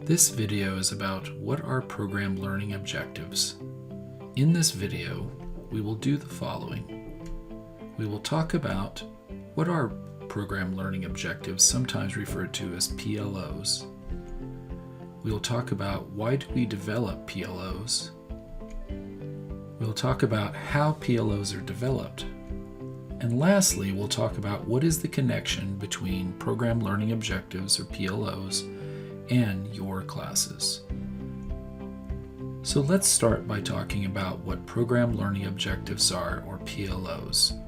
This video is about what are program learning objectives. In this video, we will do the following. We will talk about what are program learning objectives, sometimes referred to as PLOs. We will talk about why do we develop PLOs. We will talk about how PLOs are developed. And lastly, we'll talk about what is the connection between program learning objectives, or PLOs, and your classes. So let's start by talking about what program learning objectives are, or PLOs.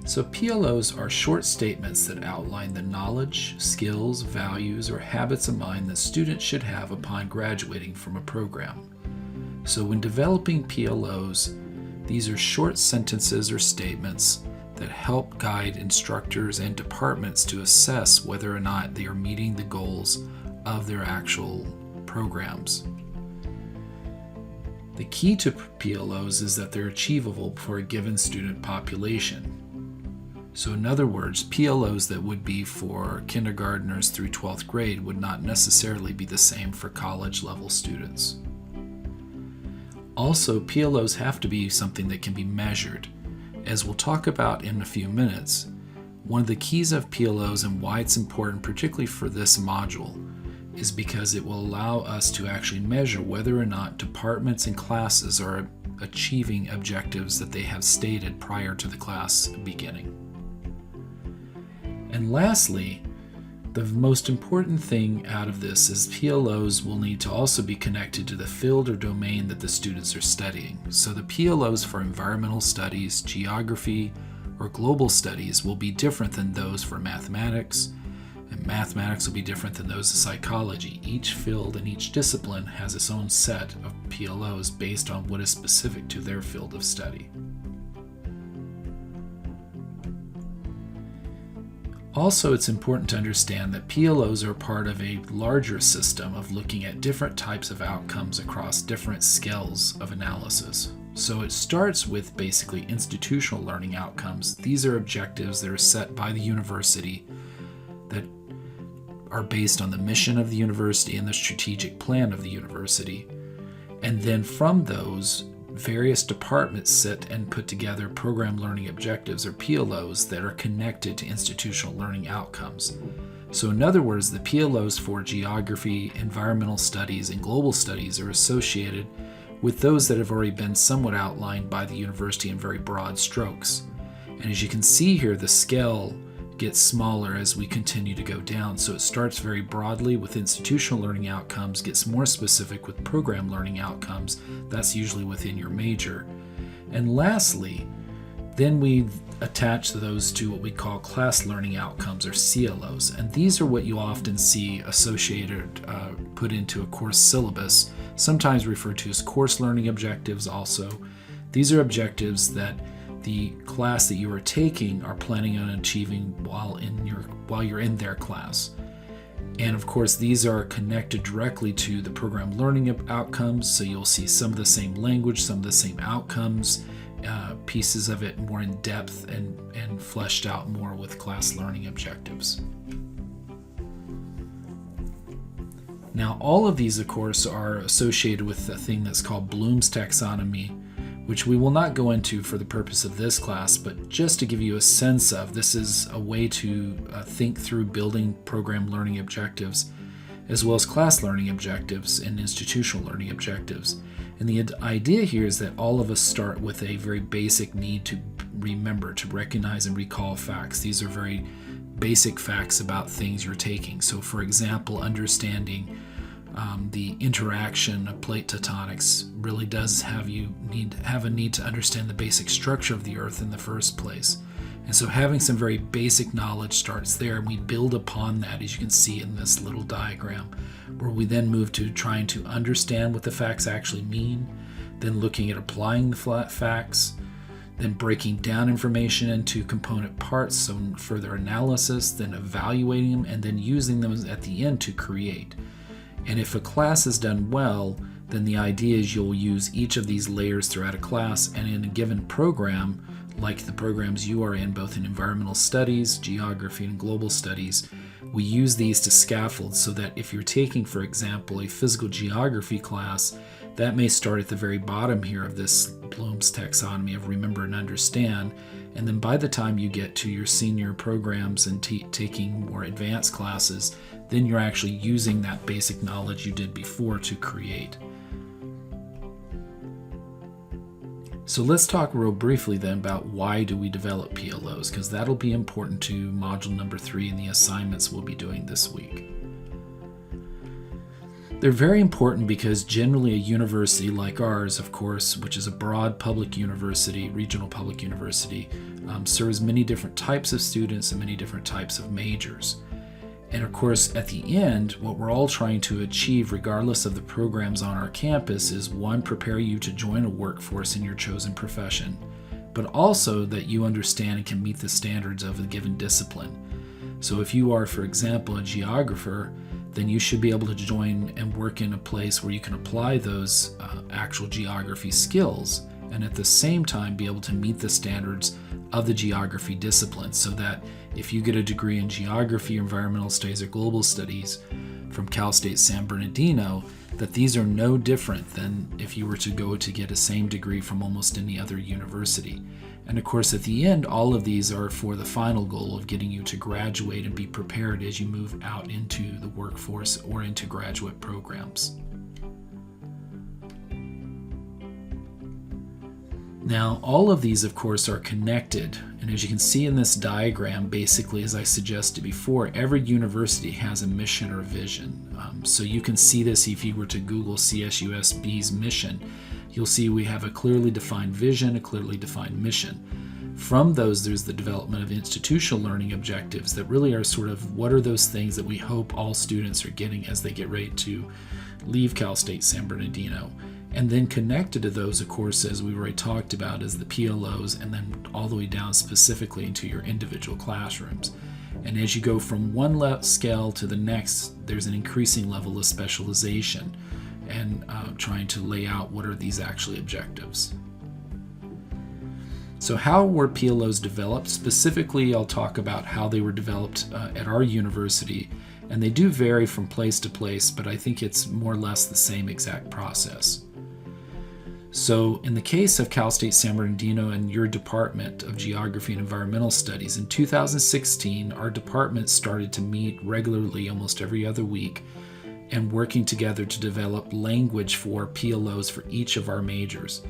So PLOs are short statements that outline the knowledge, skills, values, or habits of mind that students should have upon graduating from a program. So when developing PLOs, these are short sentences or statements that help guide instructors and departments to assess whether or not they are meeting the goals of their actual programs. The key to PLOs is that they're achievable for a given student population. So in other words, PLOs that would be for kindergartners through 12th grade would not necessarily be the same for college level students. Also, PLOs have to be something that can be measured. As we'll talk about in a few minutes, one of the keys of PLOs and why it's important, particularly for this module, is because it will allow us to actually measure whether or not departments and classes are achieving objectives that they have stated prior to the class beginning. And lastly, the most important thing out of this is PLOs will need to also be connected to the field or domain that the students are studying. So the PLOs for environmental studies, geography, or global studies will be different than those for mathematics, and mathematics will be different than those of psychology. Each field and each discipline has its own set of PLOs based on what is specific to their field of study. Also, it's important to understand that PLOs are part of a larger system of looking at different types of outcomes across different scales of analysis. So it starts with basically institutional learning outcomes. These are objectives that are set by the university that are based on the mission of the university and the strategic plan of the university. And then from those, various departments sit and put together program learning objectives, or PLOs, that are connected to institutional learning outcomes. So in other words, the PLOs for geography, environmental studies, and global studies are associated with those that have already been somewhat outlined by the university in very broad strokes. And as you can see here, the scale gets smaller as we continue to go down. So it starts very broadly with institutional learning outcomes, gets more specific with program learning outcomes. That's usually within your major. And lastly, then we attach those to what we call class learning outcomes, or CLOs. And these are what you often see associated, put into a course syllabus, sometimes referred to as course learning objectives also. These are objectives that the class that you are taking are planning on achieving while you're in their class. And of course, these are connected directly to the program learning outcomes, so you'll see some of the same language, some of the same outcomes, pieces of it more in depth and fleshed out more with class learning objectives. Now, all of these, of course, are associated with a thing that's called Bloom's taxonomy, which we will not go into for the purpose of this class, but just to give you a sense of, this is a way to think through building program learning objectives, as well as class learning objectives and institutional learning objectives. And the idea here is that all of us start with a very basic need to remember, to recognize and recall facts. These are very basic facts about things you're taking. So for example, understanding the interaction of plate tectonics really does have a need to understand the basic structure of the Earth in the first place. And so having some very basic knowledge starts there, and we build upon that, as you can see in this little diagram, where we then move to trying to understand what the facts actually mean, then looking at applying the facts, then breaking down information into component parts, so further analysis, then evaluating them, and then using them at the end to create. And if a class is done well, then the idea is you'll use each of these layers throughout a class, and in a given program, like the programs you are in, both in environmental studies, geography, and global studies, We use these to scaffold so that if you're taking, for example, a physical geography class, that may start at the very bottom here of this Bloom's taxonomy of remember and understand. And then by the time you get to your senior programs and taking more advanced classes, then you're actually using that basic knowledge you did before to create. So let's talk real briefly then about why do we develop PLOs, because that'll be important to module number 3 in the assignments we'll be doing this week. They're very important because generally a university like ours, of course, which is a broad public university, regional public university, serves many different types of students and many different types of majors. And of course, at the end, what we're all trying to achieve, regardless of the programs on our campus, is one, prepare you to join a workforce in your chosen profession, but also that you understand and can meet the standards of a given discipline. So if you are, for example, a geographer, then you should be able to join and work in a place where you can apply those actual geography skills and at the same time be able to meet the standards of the geography discipline, so that if you get a degree in geography, environmental studies, or global studies from Cal State San Bernardino, that these are no different than if you were to go to get a same degree from almost any other university. And of course, at the end, all of these are for the final goal of getting you to graduate and be prepared as you move out into the workforce or into graduate programs. Now, all of these, of course, are connected. And as you can see in this diagram, basically, as I suggested before, every university has a mission or vision. So you can see this if you were to Google CSUSB's mission. You'll see we have a clearly defined vision, a clearly defined mission. From those, there's the development of institutional learning objectives that really are sort of what are those things that we hope all students are getting as they get ready to leave Cal State San Bernardino. And then connected to those, of course, as we already talked about, is the PLOs, and then all the way down specifically into your individual classrooms. And as you go from one scale to the next, there's an increasing level of specialization and trying to lay out what are these actually objectives. So how were PLOs developed? Specifically, I'll talk about how they were developed at our university, and they do vary from place to place, but I think it's more or less the same exact process. So in the case of Cal State San Bernardino and your Department of Geography and Environmental Studies, in 2016, our department started to meet regularly almost every other week and working together to develop language for PLOs for each of our majors.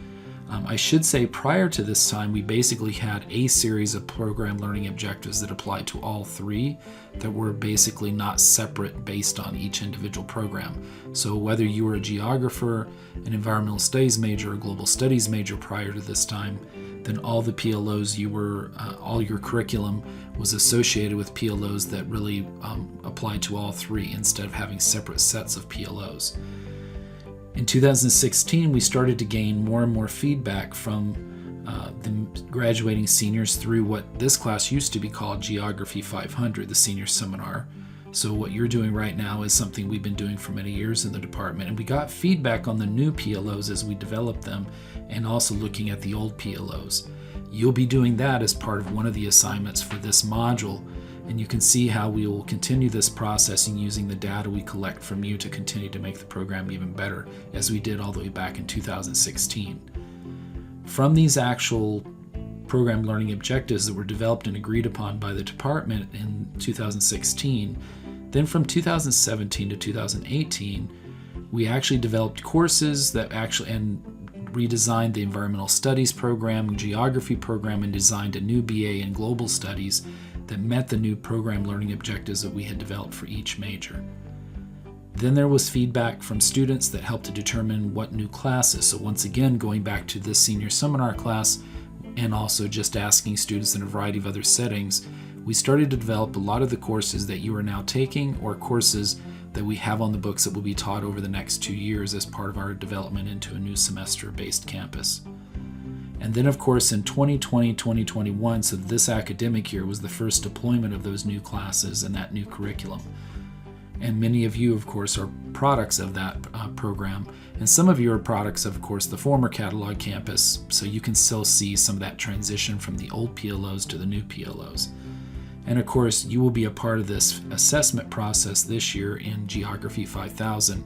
I should say prior to this time, we basically had a series of program learning objectives that applied to all three that were basically not separate based on each individual program. So whether you were a geographer, an environmental studies major, or global studies major prior to this time, then all the PLOs all your curriculum was associated with PLOs that really applied to all three instead of having separate sets of PLOs. In 2016, we started to gain more and more feedback from the graduating seniors through what this class used to be called Geography 500, the senior seminar. So what you're doing right now is something we've been doing for many years in the department, and we got feedback on the new PLOs as we developed them and also looking at the old PLOs. You'll be doing that as part of one of the assignments for this module, and you can see how we will continue this processing using the data we collect from you to continue to make the program even better, as we did all the way back in 2016. From these actual program learning objectives that were developed and agreed upon by the department in 2016, then from 2017 to 2018, we actually developed courses that and redesigned the environmental studies program, geography program, and designed a new BA in global studies that met the new program learning objectives that we had developed for each major. Then there was feedback from students that helped to determine what new classes. So once again, going back to this senior seminar class and also just asking students in a variety of other settings, we started to develop a lot of the courses that you are now taking or courses that we have on the books that will be taught over the next 2 years as part of our development into a new semester-based campus. And then, of course, in 2020-2021, so this academic year was the first deployment of those new classes and that new curriculum. And many of you, of course, are products of that program. And some of you are products of course, the former catalog campus, so you can still see some of that transition from the old PLOs to the new PLOs. And of course, you will be a part of this assessment process this year in Geography 5000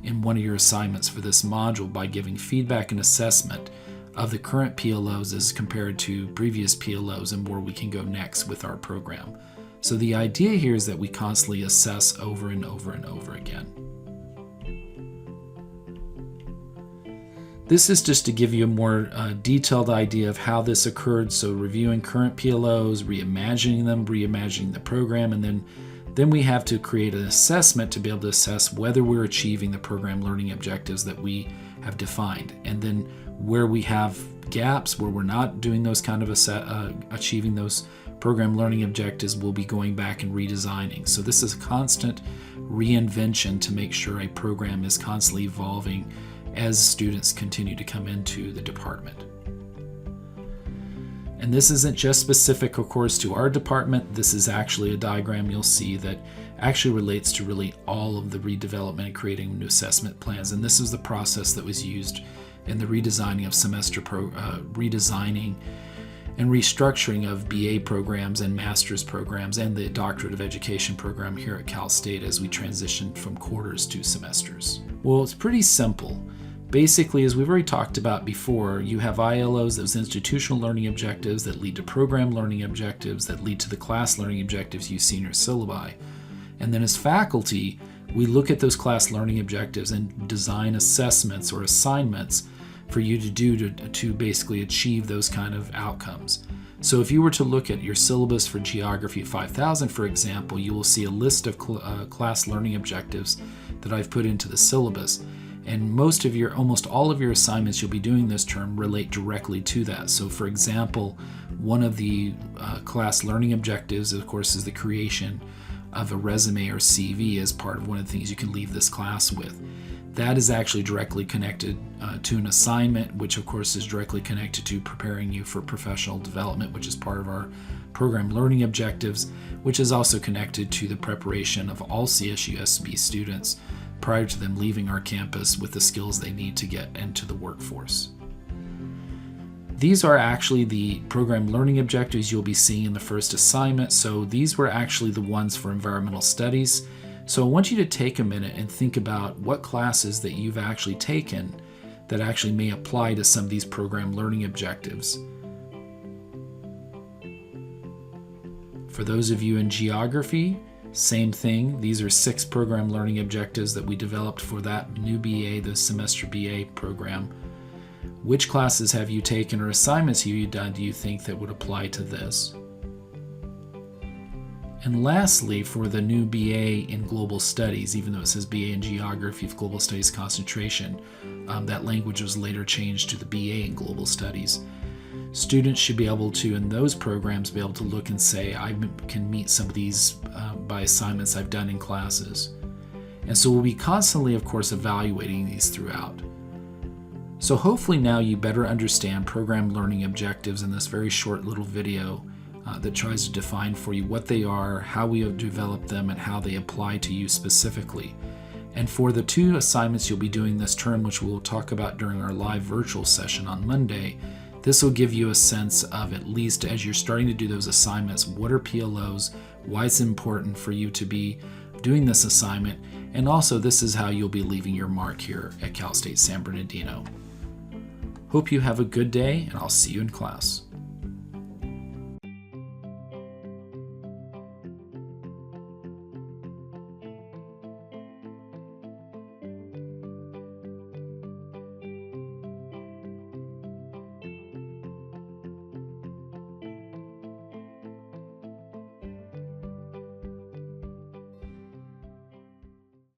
in one of your assignments for this module by giving feedback and assessment of the current PLOs as compared to previous PLOs and where we can go next with our program. So the idea here is that we constantly assess over and over and over again. This is just to give you a more detailed idea of how this occurred. So reviewing current PLOs, reimagining them, reimagining the program, and then we have to create an assessment to be able to assess whether we're achieving the program learning objectives that we have defined. And then where we have gaps, where we're not doing those kind of achieving those program learning objectives, we'll be going back and redesigning. So this is a constant reinvention to make sure a program is constantly evolving as students continue to come into the department. And this isn't just specific, of course, to our department. This is actually a diagram you'll see that actually relates to really all of the redevelopment and creating new assessment plans. And this is the process that was used in the redesigning of redesigning and restructuring of BA programs and master's programs and the Doctorate of Education program here at Cal State as we transitioned from quarters to semesters. Well, it's pretty simple. Basically, as we've already talked about before, you have ILOs, those institutional learning objectives that lead to program learning objectives that lead to the class learning objectives you see in your syllabi. And then as faculty, we look at those class learning objectives and design assessments or assignments for you to do to basically achieve those kind of outcomes. So if you were to look at your syllabus for Geography 5000, for example, you will see a list of class learning objectives that I've put into the syllabus. And almost all of your assignments you'll be doing this term relate directly to that. So for example, one of the class learning objectives, of course, is the creation of a resume or CV as part of one of the things you can leave this class with. That is actually directly connected to an assignment, which of course is directly connected to preparing you for professional development, which is part of our program learning objectives, which is also connected to the preparation of all CSUSB students prior to them leaving our campus with the skills they need to get into the workforce. These are actually the program learning objectives you'll be seeing in the first assignment. So these were actually the ones for environmental studies. So I want you to take a minute and think about what classes that you've actually taken that actually may apply to some of these program learning objectives. For those of you in geography, same thing. These are 6 program learning objectives that we developed for that new BA, the semester BA program. Which classes have you taken or assignments have you done do you think that would apply to this? And lastly, for the new BA in Global Studies, even though it says BA in Geography of Global Studies concentration, that language was later changed to the BA in Global Studies. Students should be able to, in those programs, be able to look and say, I can meet some of these by assignments I've done in classes. And so we'll be constantly, of course, evaluating these throughout. So hopefully now you better understand program learning objectives in this very short little video that tries to define for you what they are, how we have developed them, and how they apply to you specifically. And for the 2 assignments you'll be doing this term, which we'll talk about during our live virtual session on Monday, this will give you a sense of, at least as you're starting to do those assignments, what are PLOs, why it's important for you to be doing this assignment, and also this is how you'll be leaving your mark here at Cal State San Bernardino. Hope you have a good day, and I'll see you in class.